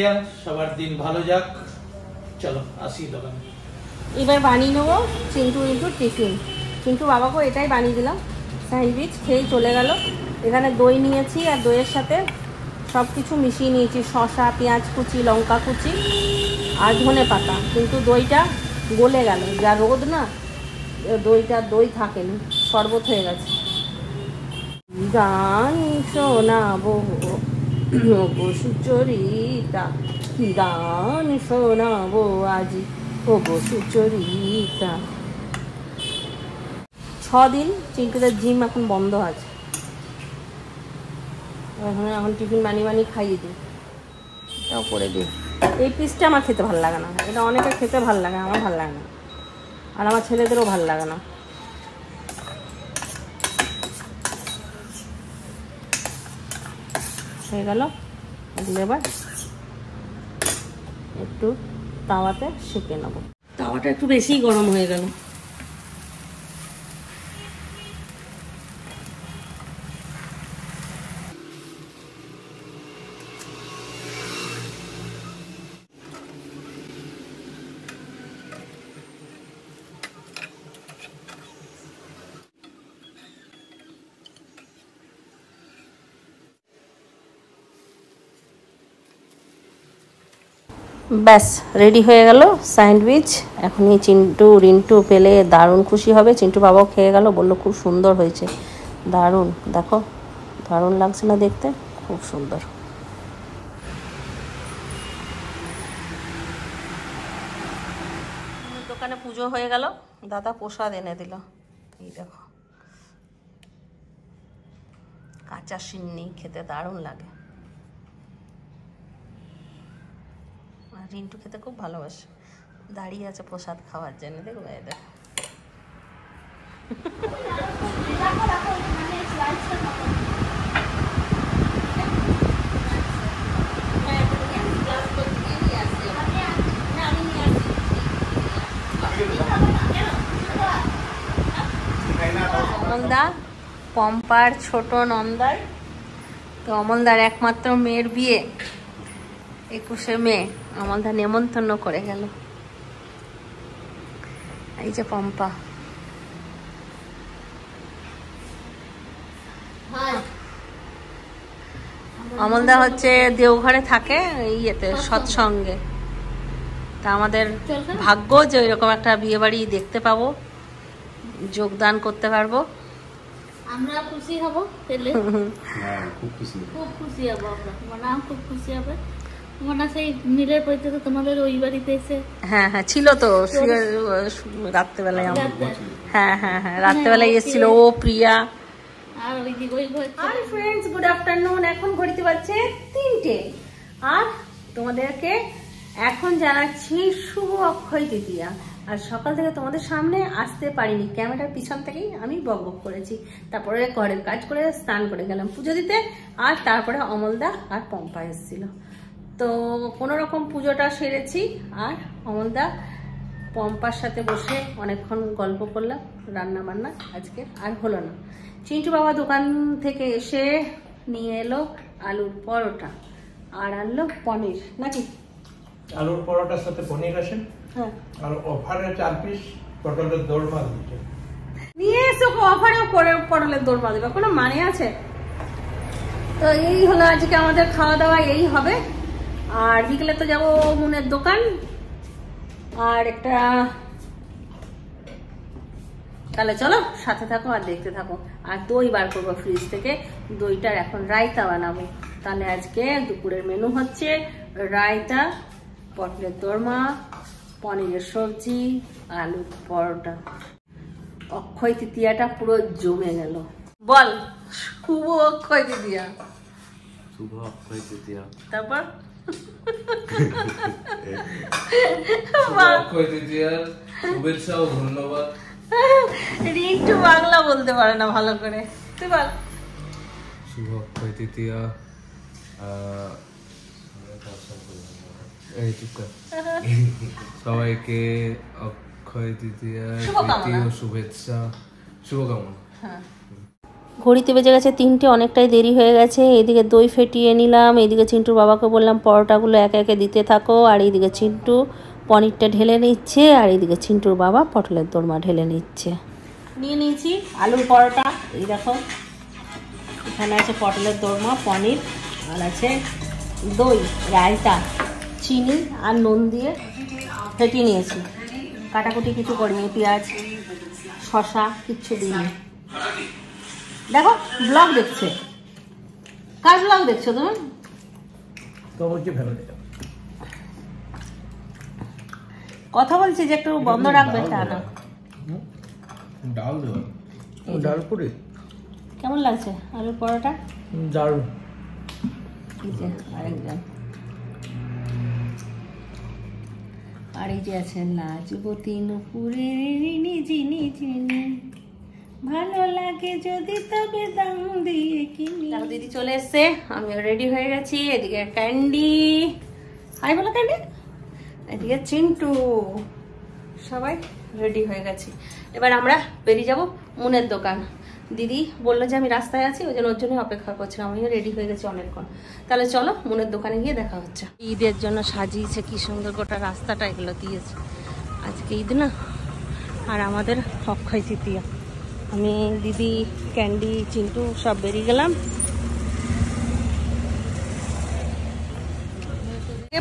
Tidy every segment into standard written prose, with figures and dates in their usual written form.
তৃতীয়া, সবার দিন ভালো যাক। চলো আসি দোকানে। এবার বানিয়ে নেবো চিন্টু টিফিন। চিন্টু বাবাকে এটাই বানিয়ে দিলাম, স্যান্ডউইচ খেয়েই চলে গেল। এখানে দই নিয়েছি আর দইয়ের সাথে সব কিছু মিশিয়ে নিয়েছি, শসা, পেঁয়াজ কুচি, লঙ্কা কুচি আর ধনে পাতা। কিন্তু দইটা গলে গেল, যা রোদ না, দই থাকেনি, শরবত হয়ে গেছে। গান শোনাবো সুচরিতা, কি গান শোনাবো আজি ও সুচরিতা। 6 দিন চিন্টুদের জিম এখন বন্ধ আছে, এখন টিফিন বানিয়ে খাইয়ে দিই। এটাও করে দিই। এই পিসটা আমার খেতে ভালো লাগে না, এটা অনেকে খেতে ভালো লাগে, আমার ভালো লাগে না, আর আমার ছেলেদেরও ভালো লাগে না। হয়ে গেল, এবার একটু তাওয়াতে সেঁকে নেবো। তাওয়াটা একটু বেশি গরম হয়ে গেল। ব্যাস রেডি হয়ে গেল স্যান্ডউইচ। এখনই রিন্টু পেলে দারুণ খুশি হবে। চিন্টু বাবাও খেয়ে গেল, বললো খুব সুন্দর হয়েছে, দারুণ, দেখো দারুণ লাগছে না দেখতে, খুব সুন্দর। দোকানে পুজো হয়ে গেল, দাদা প্রসাদ এনে দিল। এই দেখো কাঁচা সিন্নি, খেতে দারুণ লাগে। আর রিন্টু খেতে খুব ভালোবাসে, দাঁড়িয়ে আছে প্রসাদ খাওয়ার জন্য। দেখো এই দেখো, অমলদা পম্পার ছোট নন্দার, তো অমলদার একমাত্র মেয়ের বিয়ে, 21শে মে অমলদা নেমন্তন্ন করে গেল। এই যে পম্পা, অমলদা হচ্ছে দেওঘরে থাকে, ইয়েতে সৎসঙ্গে। তা আমাদের ভাগ্য যে এরকম একটা বিয়ে বাড়ি দেখতে পাবো, যোগদান করতে পারবো, আমরা খুশি হব। খুব খুশি হব, আমরা খুব খুশি হবে। সেই নীলের পরিতে তো তোমাদের ওই বাড়িতে এসে, হ্যাঁ ছিল তো রাত্রেবেলায়, হ্যাঁ রাত্রেবেলায় এসেছিল ও, প্রিয়া। আর ওই দিকে ওই ঘর। আর ফ্রেন্ডস, গুড আফটারনুন। এখন ঘড়িতে বাজছে 3টে, আর তোমাদেরকে এখন জানাচ্ছি শুভ অক্ষয় তৃতীয়া। আর সকাল থেকে তোমাদের সামনে আসতে পারিনি, ক্যামেরার পিছন থেকেই আমি বকবক করেছি। তারপরে ঘরের কাজ করে স্নান করে গেলাম পুজো দিতে, আর তারপরে অমলদা আর পম্পা এসেছিল। তো কোনো রকম পুজোটা সেরেছি, আর অমলদা পম্পার সাথে বসে অনেকক্ষণ গল্প করলাম। রান্না বান্না আজকে আর হলো না। চিন্টু বাবা দোকান থেকে এসে নিয়ে এলো আলুর পরোটা, আর আনলো পনির, নাকি আলুর পরোটার সাথে পনির আসে, হ্যাঁ, আর অফারে 4 পিস পটলের দোরমা দিচ্ছে। নিয়ে এসো, অফারেও পটলের দোরমা দেবে, কোনো মানে আছে? তো এই হলো আজকে আমাদের খাওয়া দাওয়া, এই হবে। আর বিকেলে তো যাবো মুনের দোকান, আর একটা, তাহলে চলো সাথে থাকো আর দেখতে থাকো। আর দই বার করবো ফ্রিজ থেকে, দইটার এখন রায়তা বানাবো। তাহলে আজকে দুপুরের মেনু হচ্ছে রায়তা, পটলের দোরমা, পনিরের সবজি, আলুর পরোটা। অক্ষয় তৃতীয়াটা পুরো জমে গেল। বল শুভ অক্ষয় তৃতীয়া। শুভ অক্ষয় তৃতীয়া, তারপর অক্ষয় তৃতীয়ার শুভেচ্ছা ও ধন্যবাদ। রিন্টু বাংলা বলতে পারে না ভালো করে, তুই বল। শুভ অক্ষয় তৃতীয়া, সবাইকে অক্ষয় তৃতীয়া তৃতীয় শুভেচ্ছা, শুভকামনা। ঘড়িতে বেজে গেছে 3টে, অনেকটাই দেরি হয়ে গেছে। এদিকে দই ফেটিয়ে নিলাম, এদিকে চিন্টুর বাবাকে বললাম পরোটাগুলো একে একে দিতে থাকো, আর এইদিকে চিন্টু পনিরটা ঢেলে নিচ্ছে, আর এইদিকে চিন্টুর বাবা পটলের দোরমা ঢেলে নিচ্ছে। নিয়ে নিয়েছি আলুর পরোটা, এই দেখো এখানে আছে পটলের দোরমা, পনির, আর আছে দই, রায়তা, চিনি আর নুন দিয়ে ফেটিয়ে নিয়েছি। কাটাকুটি কিছু করিনি, পেঁয়াজ শসা কিচ্ছু দিইনি। দেখো ব্লগ দেখছে। কার ব্লগ দেখছো তুমি? কথা বলছি যে একটু বন্ধ রাখবে, তা না। ডাল পুরি কেমন লাগছে আলুর পরোটা? দারুণ। আরেকজন, আর এই যে আছে লাজবতী নুপুরের রিনি জিনি জিনি, ভালো লাগে যদি তবে দাম দিয়ে কিনি। দিদি চলে এসছে, আমিও রেডি হয়ে গেছি। এদিকে ক্যান্ডি, হাই বলো ক্যান্ডি, এদিকে চিন্টু, সবাই রেডি হয়ে গেছি। এবার আমরা বেরিয়ে যাব মুনের দোকান। দিদি বললো যে আমি রাস্তায় আছি, ওই জন্য ওর জন্য অপেক্ষা করছিলাম। আমিও রেডি হয়ে গেছি অনেকক্ষণ। তাহলে চলো মুনের দোকানে গিয়ে দেখা হচ্ছে। ঈদের জন্য সাজিয়েছে কি সুন্দর, গোটা রাস্তাটা এগুলো দিয়েছে। আজকে ঈদ না, আর আমাদের অক্ষয় তৃতীয়া। আমি, দিদি, ক্যান্ডি, চিন্টু সব বেরিয়ে গেলাম।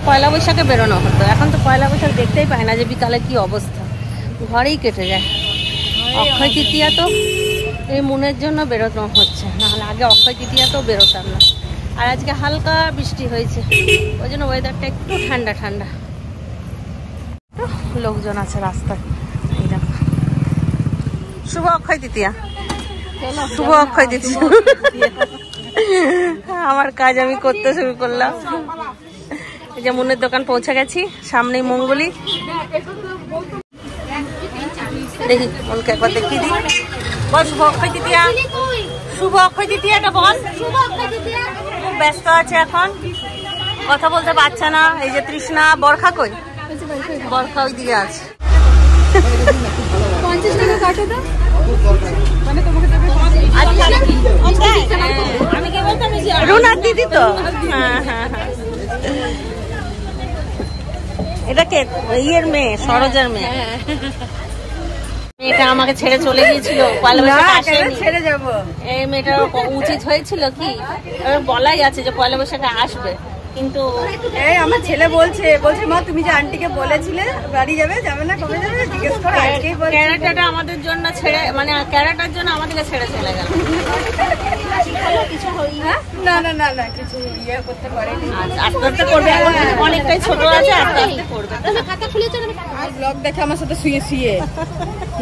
পয়লা বৈশাখে বেরোনো হতো, এখন তো পয়লা বৈশাখ দেখতেই পায় না যে বিকালে কি অবস্থা, ঘরেই কেটে যায়। অক্ষয় তৃতীয়া তো এই মুনের জন্য বেরোনো হচ্ছে, নাহলে আগে অক্ষয় তৃতীয়া তো বেরোতাম না। আর আজকে হালকা বৃষ্টি হয়েছে, ওই জন্য ওয়েদারটা একটু ঠান্ডা ঠান্ডা। লোকজন আছে রাস্তায়, এই দেখো। শুভ অক্ষয় তৃতীয়া, শুভ অক্ষয় তৃতীয়া। আমার কাজ আমি করতে শুরু করলাম। এই যে মুনের দোকান পৌঁছে গেছি, সামনেই মঙ্গলি। দেখি মনকে একবার দেখিয়ে দিই। বল শুভ অক্ষয় তৃতীয়া, শুভ অক্ষয় তৃতীয়াটা বল। খুব ব্যস্ত আছে এখন, কথা বলতে পারছে না। এই যে তৃষ্ণা, বরখা কই? বরখা ওই দিকে আছে। 50 টাকা কাটো দাও। আমি কি বলতাম, রুনার দিদি তো। হ্যাঁ হ্যাঁ হ্যাঁ, এটা কে? ইয়ের মেয়ে, সরোজার মেয়ে। মেয়েটা আমাকে ছেড়ে চলে গিয়েছিল, পয়লা বৈশাখে আসেনি। ছেড়ে যাবো, এই মেয়েটার উচিত হয়েছিল কি, বলাই আছে যে পয়লা বৈশাখে আসবে, কিন্তু এই আমার ছেলে বলছে মা তুমি যে আন্টিকে বলেছিলে বাড়ি যাবে, যাবে না, কবে যাবে জিজ্ঞেস করো। আজকেই বলছে ক্যারেটাটা আমাদের জন্য ছেড়ে, মানে ক্যারেটার জন্য আমাদেরকে ছেড়ে চলে গেল। কিছু হই না, না না না না কিছু ইয়ে করতে পারেনি। আস্তে আস্তে করবে, এখন অনেকটাই ছোট আছে, আস্তে আস্তে করবে। খাতা খুলে চলো। আর ব্লগ দেখে আমার সাথে শুয়ে শুয়ে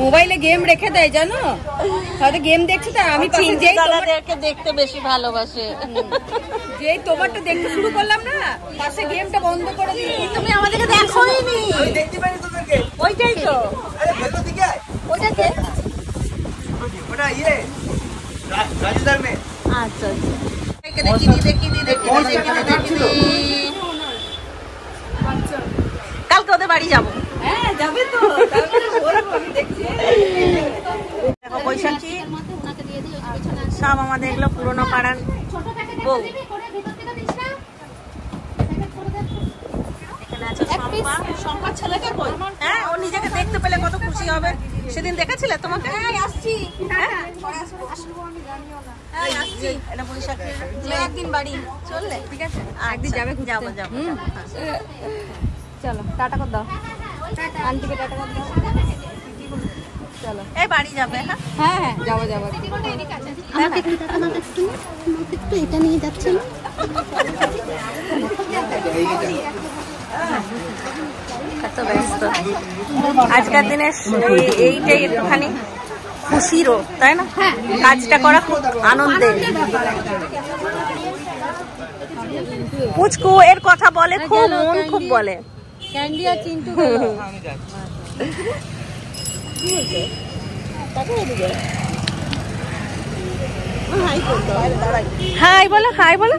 মোবাইলে গেম রেখে দেয় জানো, হয়তো গেম দেখছে তো আমি পাশে যেই দাদাদেরকে দেখতে বেশি ভালোবাসে, যেই তোমারটা দেখতে শুরু করলাম না, পাশে গেমটা বন্ধ করে দিই। তুমি আমাদেরকে দেখোই নি। আমি দেখতে পারি তোমাকে। ওইটাই তো, আরে ভেতর দিকে আয়। ওইটাকে ওটা ইয়ে রাজুদার মেয়ে। আচ্ছা আচ্ছা, দেখি কালকে ওদের বাড়ি যাবো। হ্যাঁ যাবে তো, আমি দেখছি। দেখো বৈশাখী সব আমাদের এগুলো পুরোনো পাড়ার বউ। এখানে আছে শম্পা, ছেলেকে কই? হ্যাঁ, ও নিজেকে দেখতে পেলে কত খুশি হবে। সেদিন দেখেছিলে তোমাকে? আসছি এটা বৈশাখী, একদিন বাড়ি চললে ঠিক আছে, একদিন যাবে, যাবো যাবো। চলো টাটা করে দাও, আন্টিকে টাটা করে দাও। চলো এই বাড়ি যাবে। হ্যাঁ হ্যাঁ যাবো যাবো। একটু এটা নিয়ে যাচ্ছে না, এত ব্যস্ত আজকের দিনে, এইটাই একটুখানি খুশিরও, তাই না? কাজটা করা খুব আনন্দের। পুচকু এর কথা বলে খুব, মন খুব বলে। ক্যান্ডি আর চিন্টু হাই বলো, হাই বলো,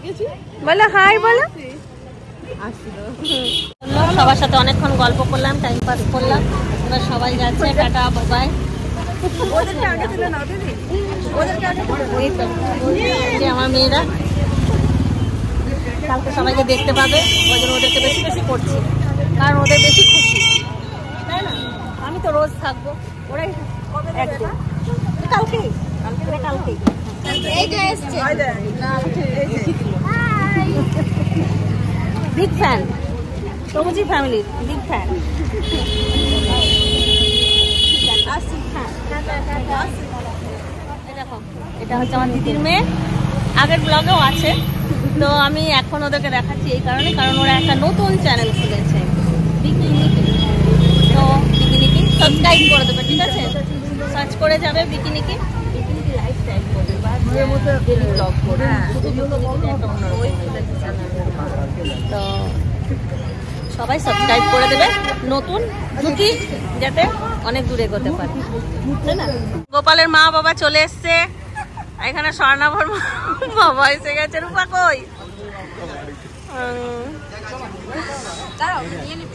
বলো হাই বলো। সবার সাথে অনেকক্ষণ গল্প করলাম, টাইম পাস করলাম। এবার সবাই যাচ্ছে, টাটা বাই। আমার মেয়েরা কালকে সবাইকে দেখতে পাবে, ওই জন্য ওদেরকে বেশি বেশি করছি, কারণ ওদের বেশি খুশি, তাই না? আমি তো রোজ থাকবো, ওরাই একদিন। কালকেই এই যে এসছে বিগ ফ্যান, সবুজি ফ্যামিলির বিগ ফ্যান। দেখো এটা হচ্ছে আমার দিদির মেয়ে, আগের ব্লগেও আছে, তো আমি এখন ওদেরকে দেখাচ্ছি এই কারণে, কারণ ওরা একটা নতুন চ্যানেল খুলেছে বিকিনিকি। তো বিকিনিকি সাবস্ক্রাইব করে দেবে, ঠিক আছে? সার্চ করে যাবে বিকিনিকি লাইফস্টাইল করবে বা ঘরের মধ্যে ডেলি ব্লগ করবে, তো সবাই সাবস্ক্রাইব করে দেবে, নতুন ঢুকি যাতে অনেক দূরে এগোতে পারে, তাই না? গোপালের মা বাবা চলে এসছে, এখানে স্বর্ণাভর বাবা এসে গেছে। রূপা কই?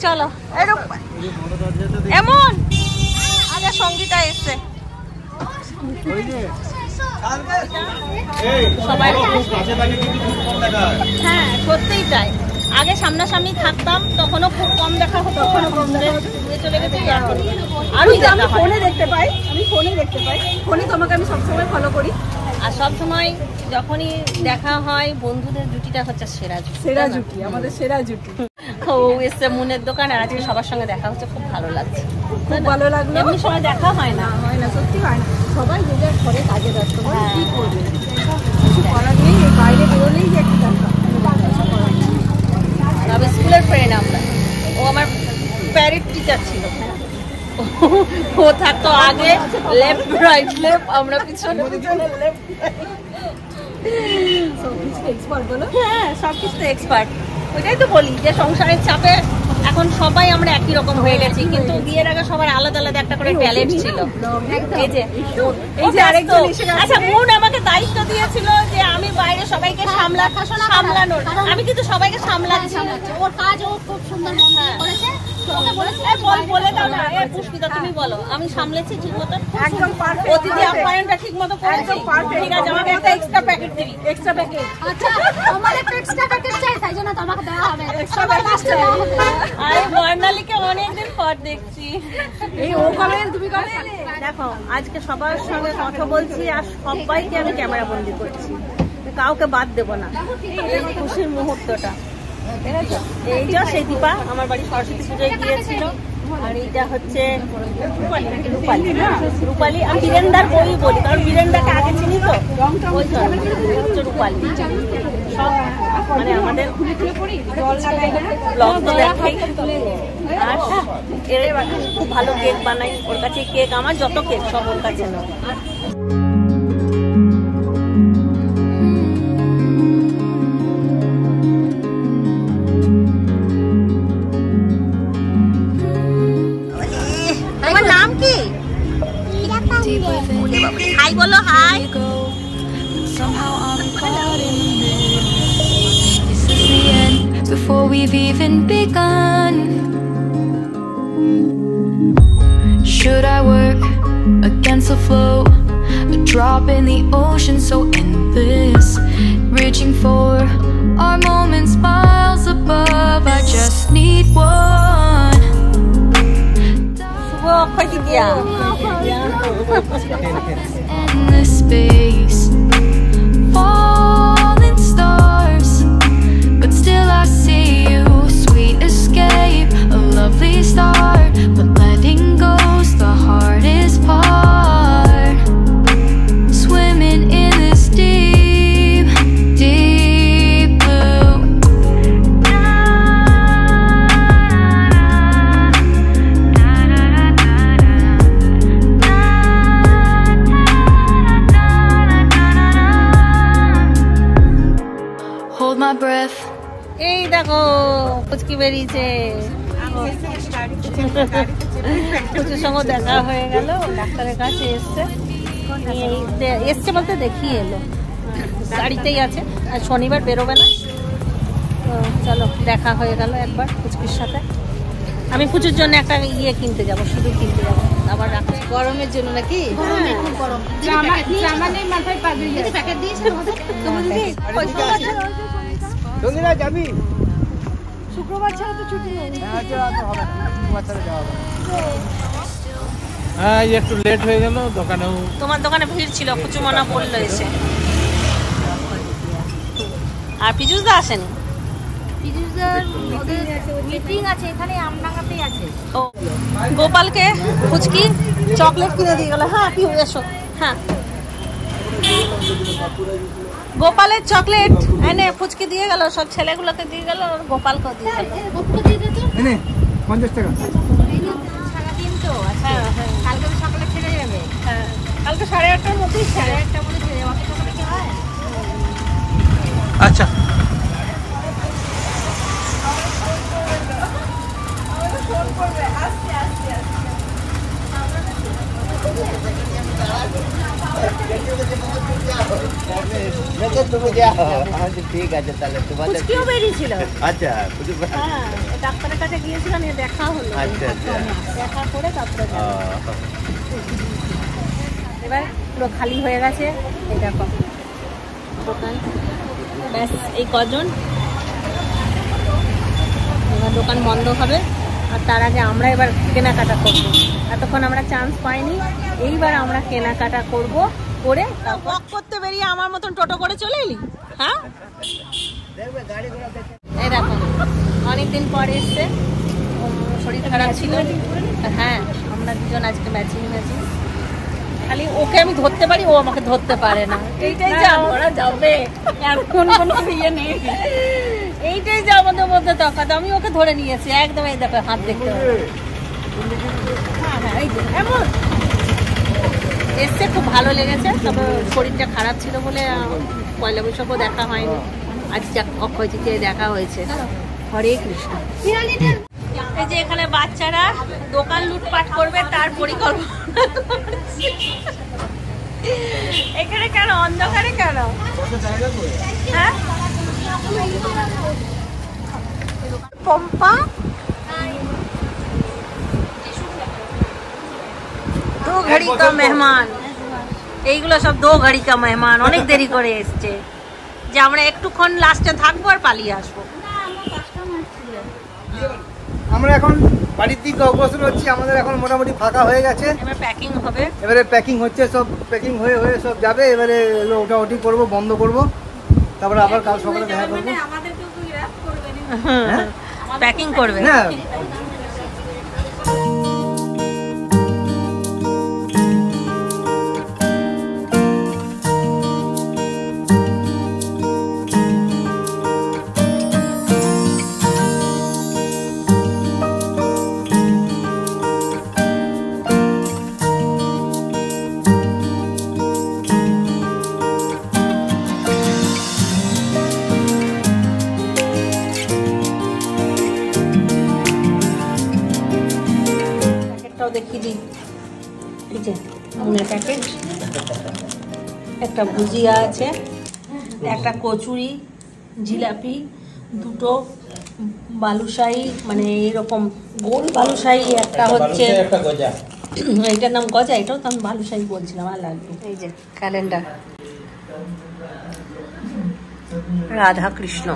চলো এমন আগে সঙ্গীতা এসছে, সবাই হ্যাঁ সত্যিই তাই। আগে সামনাসামনি থাকতাম তখনও খুব কম দেখা হতো, চলে গেছে আরো ফোনে দেখতে পাই, ফোনে তোমাকে আমি সবসময় ফলো করি, আর সবসময় যখনই দেখা হয় বন্ধুদের জুটিটা হচ্ছে সেরা জুটি, আমাদের সেরা জুটি। ও এসছে মুনের দোকান, আর আজকে সবার সঙ্গে দেখা হচ্ছে, খুব ভালো লাগছে, খুব ভালো লাগলো। এমনি সময় দেখা হয় না, সত্যি হয় না, সবাই যে যার ঘরে কাজে ব্যস্ত, কি করবে, কিছু করার নেই, বাইরে বেরোলেই যে একটা দেখা। আমি স্কুলের ফ্রেন্ড, আমরা, ও আমার প্যারেড টিচার ছিল, ও থাকতো আগে লেফট রাইট লেফট, আমরা পিছনে লেফট। হ্যাঁ সবকিছু তো এক্সপার্ট, ওইটাই তো বলি যে সংসারের চাপে এখন সবাই আমরা একই রকম হয়ে গেছি, কিন্তু বিয়ের আগে সবার আলাদা আলাদা একটা করে ট্যালেন্ট ছিল। এই যে আরেকজন, আচ্ছা মুন আমাকে দায়িত্ব দিয়েছিল যে আমি বাইরে সবাইকে সামলানোর, আমি কিন্তু সবাইকে সামলাচ্ছি, ওর কাজ ও খুব সুন্দর করেছে। বলে দাও না, পুষ্পিতা তুমি বলো, আমি সামলেছি ঠিক মতো, একদম পারফেক্ট, অতিথি আপ্যায়নটা ঠিক মতো করেছি, ঠিক আছে? আমাকে একটা এক্সট্রা প্যাকেট দিবি, এক্সট্রা প্যাকেট। আচ্ছা আমার একটা এক্সট্রা প্যাকেট চাই, তাই জন্য তোমাকে দেওয়া হবে এক্সট্রা প্যাকেট। আরে বর্ণালীকে অনেকদিন পর দেখছি, এই ও কমেন্ট তুমি কমেন্ট দেখো। আজকে সবার সঙ্গে কথা বলছি আর সবাইকে আমি ক্যামেরা বন্দি করছি, কাউকে বাদ দেবো না, এই খুশির মুহূর্তটা। এই যে সেই দীপা আমার বাড়ি সরস্বতী পুজোয় গিয়েছিল, আর এইটা হচ্ছে রূপালী। আমি বীরেন্দার বই বলি, কারণ বীরেন্দাকে আগে চিনি তো, ওই হচ্ছে রূপালী। সব মানে আমাদের ব্লগ তো দেখাই, আর খুব ভালো কেক বানাই, ওর কাছে কেক, আমার যত কেক সব ওর কাছে না। হাই বলো, high. Before we've even begun, should I work against the flow, a drop in the ocean so endless, reaching for our moments miles above, I just need one. Subho Akhaytrithiya Endless space, falling stars, but still I see you, sweet escape, a lovely start, but letting go's the hardest part, swimming in this deep, deep blue. Hold my breath. এই দেখো পুচকি বেরিয়েছে, পুচুর সঙ্গে দেখা হয়ে গেল, ডাক্তারের কাছে এসছে বলতে দেখিয়ে এলো, গাড়িতেই আছে, আর শনিবার বেরোবে না, তো চলো দেখা হয়ে গেল একবার পুচকির সাথে। আমি পুচুর জন্য একটা ইয়ে কিনতে যাবো, সিঁদুর কিনতে যাবো। আবার রাখছি গরমের জন্য নাকি? খুব গরম। জামা নেই মাথায় পাগড়ি আছে। প্যাকেট দিয়েছে সঙ্গীরা যাবি? শুক্রবার ছাড়া তো ছুটি নেই। হ্যাঁ একটু লেট হয়ে গেল দোকানেও। তোমার দোকানে ভিড় ছিল, কুচুমনা পড়লো এসে। আর পিজুসদা আসেনি? পিজুসদার ওদের মিটিং আছে এখানে আমডাঙ্গাতেই আছে। ও গোপালকে ফুচকি চকলেট কিনে দিয়ে গেল। হ্যাঁ পিউ এসো। হ্যাঁ গোপালের চকলেট এনে ফুচকি দিয়ে গেল, সব ছেলেগুলোকে দিয়ে গেল, গোপালকে দিয়ে গেল। 50 টাকা। সারাদিন তো আছে। হ্যাঁ হ্যাঁ কালকে তো সকালে ছেড়ে যাবে। হ্যাঁ কালকে 8:30টার মধ্যেই ছেড়ে। 1:30টার মধ্যে ছেড়ে যাবে। অত সকালে কি হয়? আচ্ছা তুমি যাও। আচ্ছা ঠিক আছে তাহলে তোমাদের। ফুচকিও বেরিয়েছিল। আচ্ছা হ্যাঁ ডাক্তারের কাছে গিয়েছিলাম, দেখা হলো। আচ্ছা আচ্ছা। দেখা করে তারপরে এবার পুরো খালি হয়ে গেছে। এই দেখো দোকান, ব্যাস এই কজন। এবার দোকান বন্ধ হবে, আর তার আগে আমরা এবার কেনাকাটা করবো। এতক্ষণ আমরা চান্স পাইনি, এইবার আমরা কেনাকাটা করব। করে ওয়াক করতে বেরিয়ে আমার মতন টোটো করে চলে এলি। হ্যাঁ এই দেখো অনেকদিন পর এসছে, শরীর খারাপ ছিল। হ্যাঁ আমরা দুজন আজকে ম্যাচিং ম্যাচিং। খালি ওকে আমি ধরতে পারি, ও আমাকে ধরতে পারে না। এইটাই যা ওরা যাবে, এখন কোনো ইয়ে নেই। এইটাই যা আমাদের মধ্যে তফাৎ। আমি ওকে ধরে নিয়েছি একদম। এই দেখো হাত দেখতে হবে। হ্যাঁ হ্যাঁ এই যে এমন এসছে, খুব ভালো লেগেছে। তবে শরীরটা খারাপ ছিল বলে পয়লা বৈশাখও দেখা হয়নি। আজ অক্ষয় তৃতীয়ায় দেখা হয়েছে। হরে কৃষ্ণ। এই যে এখানে বাচ্চারা দোকান লুটপাট করবে তার পরিকল্পনা। এখানে কেন অন্ধকারে কেন? হ্যাঁ পম্পা দো ঘড়ি কা মেহমান। এইগুলো সব দো ঘড়ি কা মেহমান, অনেক দেরি করে এসছে। যে আমরা একটুক্ষণ লাস্টে থাকবো আর পালিয়ে আসবো। আমরা এখন বাড়ির দিকে অগ্রসর হচ্ছি। আমাদের এখন মোটামুটি ফাঁকা হয়ে গেছে। এবার প্যাকিং হবে। এবারে প্যাকিং হচ্ছে, সব প্যাকিং হয়ে হয়ে সব যাবে। এবারে ওটাওটি করবো, বন্ধ করবো, তারপরে আবার কাল সকালে দেখা করবো। প্যাকিং করবে না দেখিয়ে দিই। এই যে নুনের প্যাকেট, একটা ভুজিয়া আছে, একটা কচুরি, জিলাপি, দুটো বালুশাহী, মানে এরকম গোল বালুশাহী, একটা হচ্ছে এইটার নাম গজা, এটাও তো আমি বালুশাহী বলছিলাম। আর লাগবে এই যে calendar, Radha Krishna,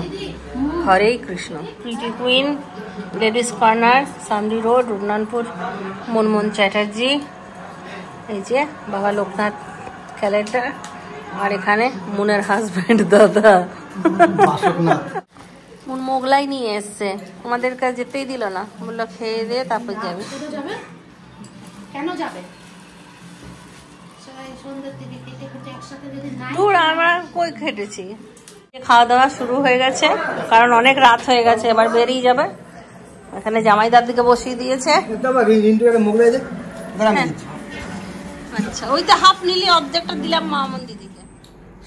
Hare Krishna, pretty queen, ladies corner, Samri road, Rudnanpur, Manmohan Chatterjee. এই যে বাবা লোকনাথ ক্যালেন্ডার। আর এখানে মুনের হাজব্যান্ড দাদা মুন মোগলাই নিয়ে এসছে, আমাদের কাছে যেতেই দিল না, বললো খেয়ে দিয়ে তারপর যাবে। কেন যাবে? সন্ধ্যার দিকে কেটে কেটে একসাথে যদি নাই। দূর আমরা কই খেটেছি। খাওয়া দাওয়া শুরু হয়ে গেছে, কারণ অনেক রাত হয়ে গেছে, এবার বেরিয়ে যাবে। এখানে জামাইদার দিকে বসিয়ে দিয়েছে। আচ্ছা ওই তো হাফ নিলি, অর্ধেকটা দিলাম মামন দিদিকে।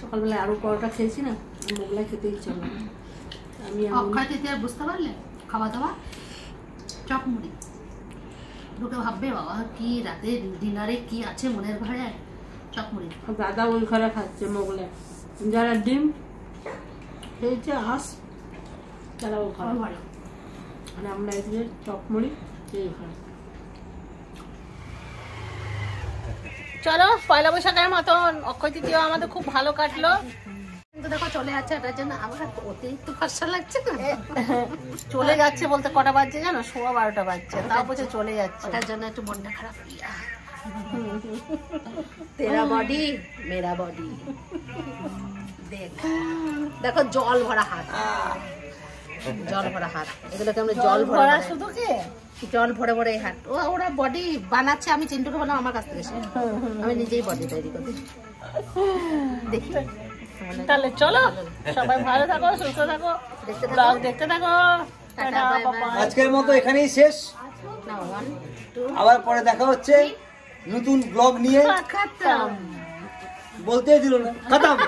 সকালবেলা আরো পরোটা খেয়েছি না, মোগলাই খেতে ইচ্ছে হলো। আমি অক্ষয় তৃতীয়া বুঝতে পারলে খাওয়া দাওয়া চপ মুড়ি। লোকে ভাববে বাবা কি রাতে ডিনারে কি আছে মনের ঘরে, চপ মুড়ি। দাদা ওই ঘরে খাচ্ছে মোগলাই, যারা ডিম খেয়েছে হাঁস তারা ও খাওয়া ভালো। আর আমরা এদিকে চপ মুড়ি এই ঘরে। চলো পয়লা বৈশাখের মতন অক্ষয় তৃতীয়া আমাদের খুব ভালো কাটলো। কিন্তু দেখো চলে যাচ্ছে, এটার জন্য আমার অতিরিক্ত কষ্ট লাগছে না। চলে যাচ্ছে বলতে কটা বাজছে জানো? 12:15 বাজছে, তাও বলছে চলে যাচ্ছে। ওটার জন্য একটু মনটা খারাপ। তেরা বডি মেরা বডি। দেখো জল ভরা হাত, জল ভরা হাত, এগুলোকে আমরা জল ভরা শুধু কে জল ভরে ভরে হাত। ওরা বডি বানাচ্ছে, আমি চিন্টুকে বললাম আমার কাছ থেকে আমি নিজেই বডি তৈরি করি। দেখি তাহলে চলো, সবাই ভালো থাকো, সুস্থ থাকো, ব্লগ দেখতে থাকো। আজকের মতো এখানেই শেষ, আবার পরে দেখা হচ্ছে নতুন ব্লগ নিয়ে। বলতেই দিল না, খতম।